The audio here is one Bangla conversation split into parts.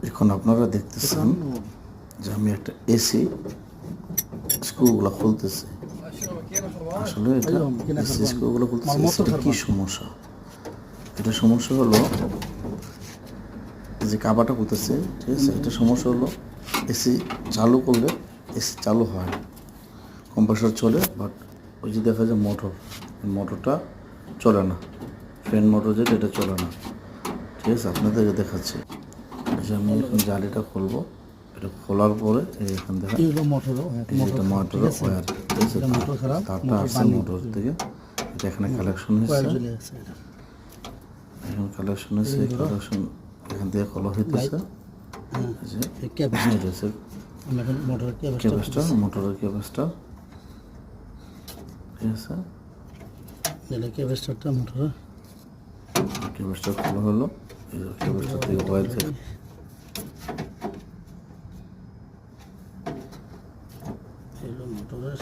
এখন আপনারা দেখতেছেন যে আমি একটা এসি স্ক্রুগুলো খুলতেছি। আসলে এটা এসি স্ক্রুগুলো খুলতেছি, এসিটা কি সমস্যা? এটা সমস্যা হলো যে কাবাটা খুলতেছে, ঠিক আছে? এটা সমস্যা হলো এসি চালু করলে এসি চালু হয়, কম্প্রেসর চলে, বাট ওই যে দেখা যায় মোটরটা চলে না, ফ্যান মোটর যেটা এটা চলে না, ঠিক আছে? আপনাদেরকে দেখাচ্ছি যে আমি এখন জালিটা খুলবো। এটা খোলার পরে এখান থেকে এটা মোটরের ওয়্যার, ঠিক আছে? তারটা আসছে মোটর থেকে, এটা এখানে কালেকশন হয়েছে, এখন কালেকশন হয়েছে, কালেকশন এখান থেকে খোলা হইতেছে। মোটরের ক্যাপাসিটার, ঠিক আছে? ক্যাপাসিটারটা মোটরের ক্যাপাসিটার খোলা হলো, এই যে ক্যাপাসিটার থেকে ওয়্যার থেকে মোটরের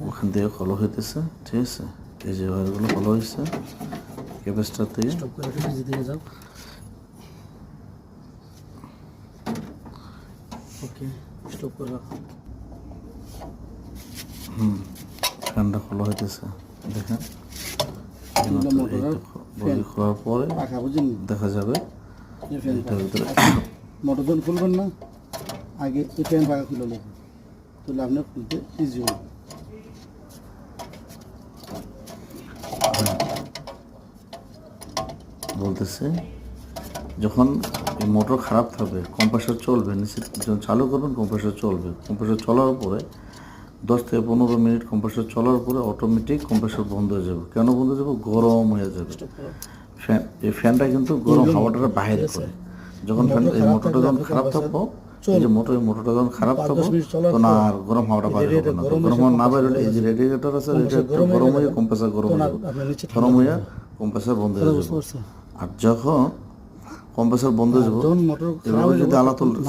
ওখান থেকে খোলা হইতেছে, ঠিক আছে? এই যে ওয়্যারগুলো খোলা হয়েছে ক্যাপাসিটার থেকে। স্টপ করে ফ্রিজে দিয়ে যাও। ওকে, স্টপ করে রাখো। ফ্যানটা খোলা হইতেছে, দেখেন। খোলার পরে দেখা যাবে এটার ভিতরে মোটর যখন খুলবেন না, আগে এই ফ্যান পাখা খুলে নেবেন, তাহলে আপনার খুলতে ইজি হবে। বলতেছে যখন এই মোটর খারাপ থাকবে, কম্প্রেসর চলবে, যখন চালু করবেন কম্প্রেসর চলবে, কম্প্রেসর চলার পরে 10 থেকে 15 মিনিট কম্প্রেসর চলার পরে অটোমেটিক কম্প্রেসর বন্ধ হয়ে যাবে। কেন বন্ধ হয়ে যাবে? গরম হয়ে যাবে। এই ফ্যানটা কিন্তু গরম হাওয়াটা বাইর করে। যখন এই মোটরটা যখন খারাপ থাকবো, এই যে মোটরটা যখন খারাপ থাকবো, তখন আর গরম হাওয়াটা বাইর হবে না। গরম হাওয়া না বাইর হলে এই যে রেডিয়েটর আছে, রেডিয়েটর গরম হয়ে কম্প্রেসর গরম হয়ে যাবে, গরম হয়ে কম্প্রেসর বন্ধ হয়ে যাবে। আর যখন কম্প্রেসর বন্ধ হয়ে যাবে, এভাবে যদি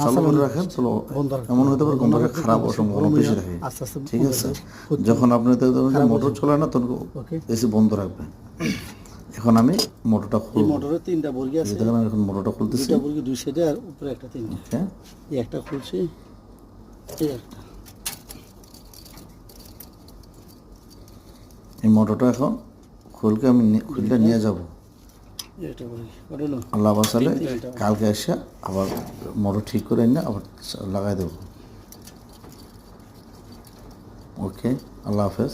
চালু করে রাখেন তাহলে এমন হতে পারে কম্প্রেসর খারাপ হওয়ার সম্ভাবনা বেশি থাকে, ঠিক আছে? যখন আপনি মোটর চলে না তখন এসি বন্ধ রাখবেন। এখন আমি মোটরটা খুলব। মোটরের 3টা বর্গি আছে, দেখেন আমি এখন মোটরটা খুলতেছি। 2টা বর্গি দুই সাইডে আর উপরে একটা 3। ওকে, এই একটা খুলছি, এই একটা। এই মোটরটা এখন খুলকে আমি খুলতে নিয়ে যাব। এটা বর্গি কতলো আল্লাহ বাসালে কালকে এসে আবার মোটর ঠিক করে এনে আবার লাগাই দেবো। ওকে, আল্লাহ হাফেজ।